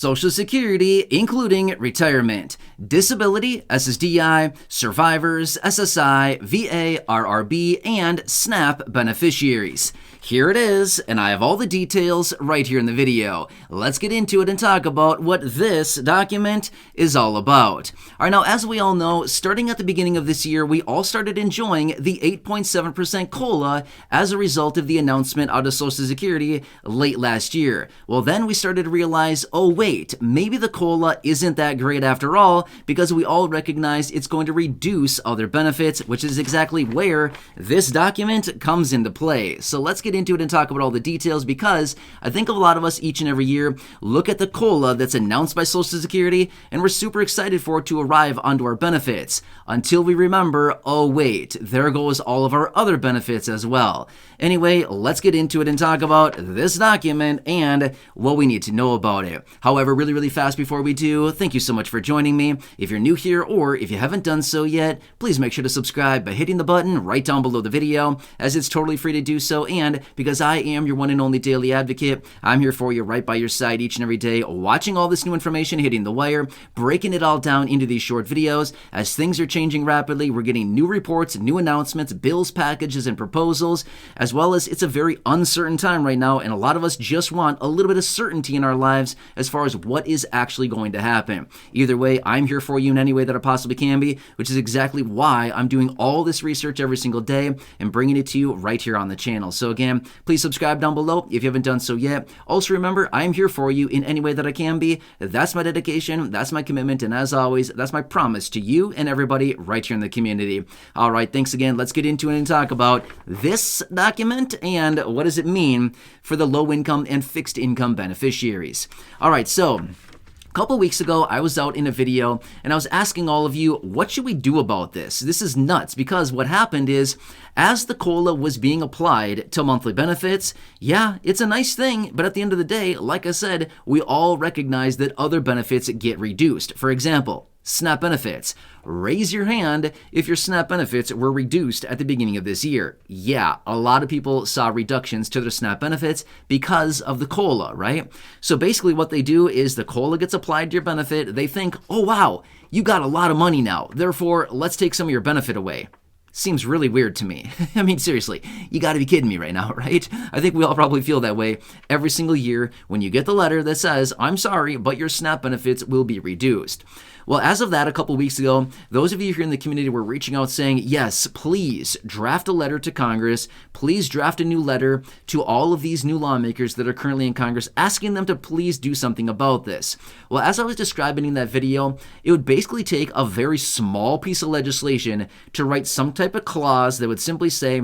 Social Security, including retirement, disability, SSDI, survivors, SSI, VA, RRB, and SNAP beneficiaries. Here it is, and I have all the details right here in the video. Let's get into it and talk about what this document is all about. All right, now, as we all know, starting at the beginning of this year, we all started enjoying the 8.7% COLA as a result of the announcement out of Social Security late last year. Well, then we started to realize, oh wait, maybe the COLA isn't that great after all, because we all recognize it's going to reduce other benefits, which is exactly where this document comes into play. So let's get into it and talk about all the details, because I think a lot of us each and every year look at the COLA that's announced by Social Security and we're super excited for it to arrive onto our benefits until we remember, oh wait, there goes all of our other benefits as well. Anyway, let's get into it and talk about this document and what we need to know about it. However, really fast before we do, thank you so much for joining me. If you're new here or if you haven't done so yet, please make sure to subscribe by hitting the button right down below the video, as it's totally free to do so. And because I am your one and only daily advocate, I'm here for you right by your side each and every day, watching all this new information hitting the wire, breaking it all down into these short videos. As things are changing rapidly, we're getting new reports, new announcements, bills, packages, and proposals, as well as it's a very uncertain time right now, and a lot of us just want a little bit of certainty in our lives as far as what is actually going to happen. Either way, I'm here for you in any way that I possibly can be, which is exactly why I'm doing all this research every single day and bringing it to you right here on the channel. So again, please subscribe down below if you haven't done so yet. Also remember, I'm here for you in any way that I can be. That's my dedication, that's my commitment, and as always, that's my promise to you and everybody right here in the community. All right, thanks again. Let's get into it and talk about this document and what does it mean for the low income and fixed income beneficiaries. All right, so a couple weeks ago, I was out in a video and I was asking all of you, what should we do about this? This is nuts, because what happened is, as the COLA was being applied to monthly benefits, yeah, it's a nice thing, but at the end of the day, like I said, we all recognize that other benefits get reduced. For example, SNAP benefits. Raise your hand if your SNAP benefits were reduced at the beginning of this year. Yeah, a lot of people saw reductions to their SNAP benefits because of the COLA, right? So basically what they do is the COLA gets applied to your benefit. They think, oh wow, you got a lot of money now, therefore let's take some of your benefit away. Seems really weird to me. I mean, seriously, you gotta be kidding me right now, right? I think we all probably feel that way every single year when you get the letter that says, I'm sorry, but your SNAP benefits will be reduced. Well, as of that, a couple weeks ago, those of you here in the community were reaching out saying, yes, please draft a letter to Congress. Please draft a new letter to all of these new lawmakers that are currently in Congress, asking them to please do something about this. Well, as I was describing in that video, it would basically take a very small piece of legislation to write some type of clause that would simply say,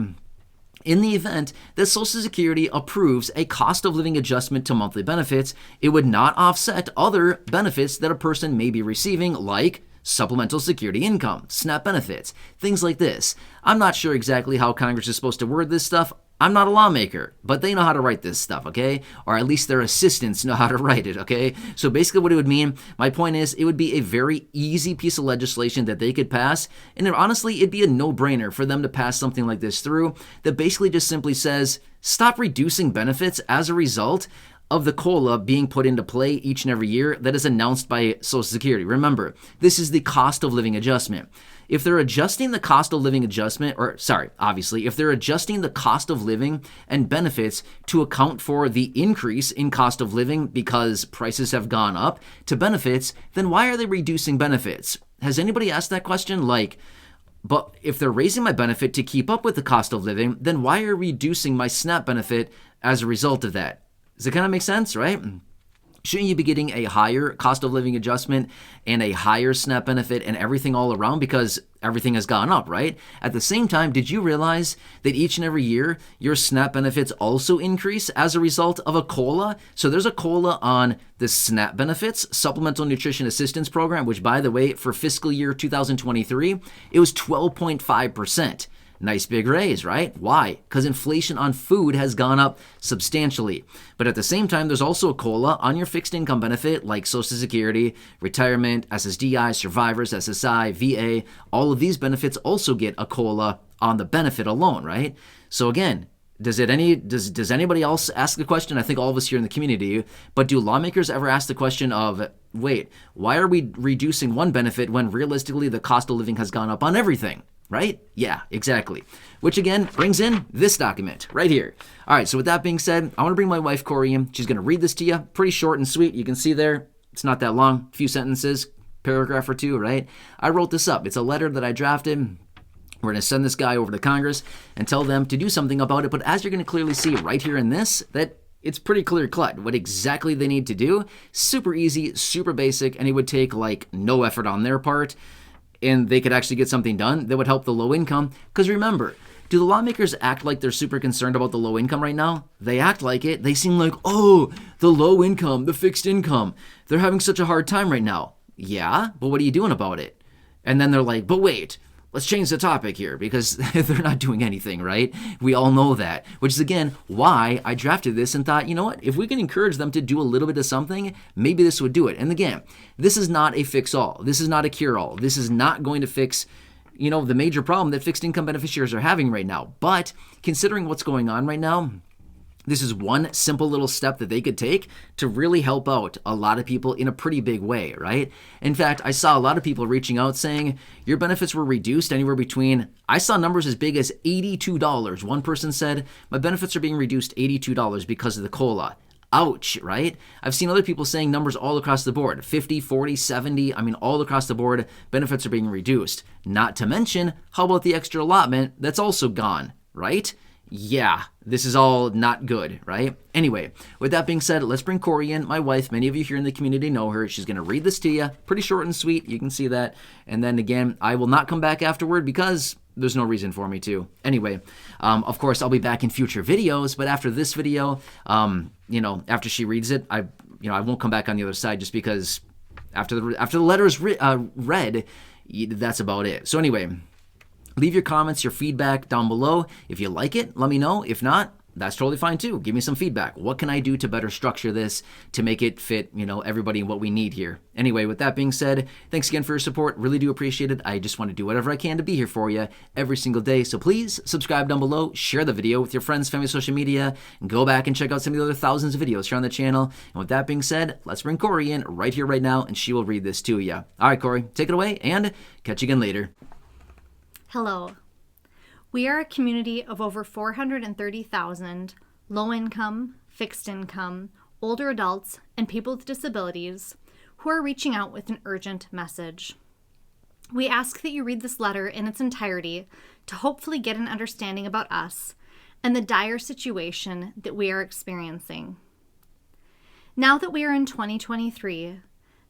in the event that Social Security approves a cost of living adjustment to monthly benefits, it would not offset other benefits that a person may be receiving, like supplemental security income, SNAP benefits, things like this. I'm not sure exactly how Congress is supposed to word this stuff. I'm not a lawmaker, but they know how to write this stuff, okay? Or at least their assistants know how to write it, okay? So basically what it would mean, my point is, it would be a very easy piece of legislation that they could pass, and honestly, it'd be a no-brainer for them to pass something like this through that basically just simply says, stop reducing benefits as a result of the COLA being put into play each and every year that is announced by Social Security. Remember, this is the cost of living adjustment. If they're adjusting the cost of living adjustment, obviously, if they're adjusting the cost of living and benefits to account for the increase in cost of living because prices have gone up to benefits, then why are they reducing benefits? Has anybody asked that question? But if they're raising my benefit to keep up with the cost of living, then why are we reducing my SNAP benefit as a result of that? Does it kind of make sense, right? Shouldn't you be getting a higher cost of living adjustment and a higher SNAP benefit and everything all around because everything has gone up, right? At the same time, did you realize that each and every year your SNAP benefits also increase as a result of a COLA? So there's a COLA on the SNAP benefits, Supplemental Nutrition Assistance Program, which, by the way, for fiscal year 2023, it was 12.5%. Nice big raise, right? Why? Because inflation on food has gone up substantially. But at the same time, there's also a COLA on your fixed income benefit like Social Security, retirement, SSDI, survivors, SSI, VA. All of these benefits also get a COLA on the benefit alone, right? So again, Does anybody else ask the question? I think all of us here in the community, but do lawmakers ever ask the question of, wait, why are we reducing one benefit when realistically the cost of living has gone up on everything? Right? Yeah, exactly. Which again brings in this document right here. All right, so with that being said, I want to bring my wife Corey in. She's going to read this to you. Pretty short and sweet. You can see there, it's not that long, a few sentences, paragraph or two, right? I wrote this up. It's a letter that I drafted. We're going to send this guy over to Congress and tell them to do something about it. But as you're going to clearly see right here in this, that it's pretty clear-cut what exactly they need to do. Super easy, super basic, and it would take like no effort on their part. And they could actually get something done that would help the low income. Because remember, do the lawmakers act like they're super concerned about the low income right now? They act like it. They seem like, oh, the low income, the fixed income, they're having such a hard time right now. Yeah, but what are you doing about it? And then they're like, but wait, let's change the topic here because they're not doing anything, right? We all know that, which is, again, why I drafted this and thought, you know what? If we can encourage them to do a little bit of something, maybe this would do it. And again, this is not a fix-all. This is not a cure-all. This is not going to fix, the major problem that fixed income beneficiaries are having right now. But considering what's going on right now, this is one simple little step that they could take to really help out a lot of people in a pretty big way, right? In fact, I saw a lot of people reaching out saying your benefits were reduced anywhere between, I saw numbers as big as $82. One person said, my benefits are being reduced $82 because of the COLA. Ouch, right? I've seen other people saying numbers all across the board, 50, 40, 70, all across the board, benefits are being reduced. Not to mention, how about the extra allotment that's also gone, right? Yeah, this is all not good, right? Anyway, with that being said, let's bring Corey in, my wife. Many of you here in the community know her. She's going to read this to you. Pretty short and sweet. You can see that. And then again, I will not come back afterward because there's no reason for me to. Anyway, of course, I'll be back in future videos. But after this video, after she reads it, I won't come back on the other side just because after the letter is read, that's about it. So anyway, leave your comments, your feedback down below. If you like it, let me know. If not, that's totally fine too. Give me some feedback. What can I do to better structure this to make it fit, everybody and what we need here? Anyway, with that being said, thanks again for your support. Really do appreciate it. I just want to do whatever I can to be here for you every single day. So please subscribe down below, share the video with your friends, family, social media, and go back and check out some of the other thousands of videos here on the channel. And with that being said, let's bring Corey in right here, right now, and she will read this to you. All right, Corey, take it away and catch you again later. Hello. We are a community of over 430,000 low-income, fixed-income, older adults, and people with disabilities who are reaching out with an urgent message. We ask that you read this letter in its entirety to hopefully get an understanding about us and the dire situation that we are experiencing. Now that we are in 2023,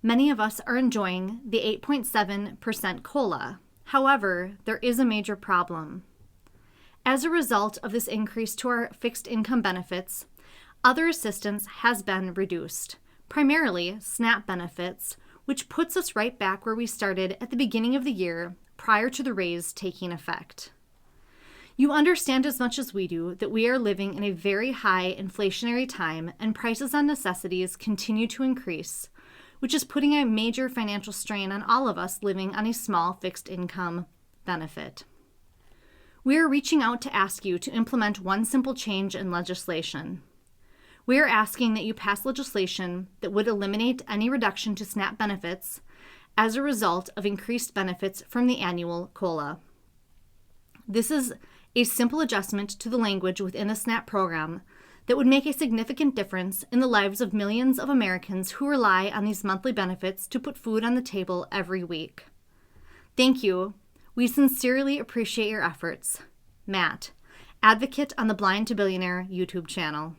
many of us are enjoying the 8.7% COLA. However, there is a major problem. As a result of this increase to our fixed income benefits, other assistance has been reduced, primarily SNAP benefits, which puts us right back where we started at the beginning of the year prior to the raise taking effect. You understand as much as we do that we are living in a very high inflationary time and prices on necessities continue to increase, which is putting a major financial strain on all of us living on a small fixed income benefit. We are reaching out to ask you to implement one simple change in legislation. We are asking that you pass legislation that would eliminate any reduction to SNAP benefits as a result of increased benefits from the annual COLA. This is a simple adjustment to the language within the SNAP program that would make a significant difference in the lives of millions of Americans who rely on these monthly benefits to put food on the table every week. Thank you. We sincerely appreciate your efforts. Matt, advocate on the Blind to Billionaire YouTube channel.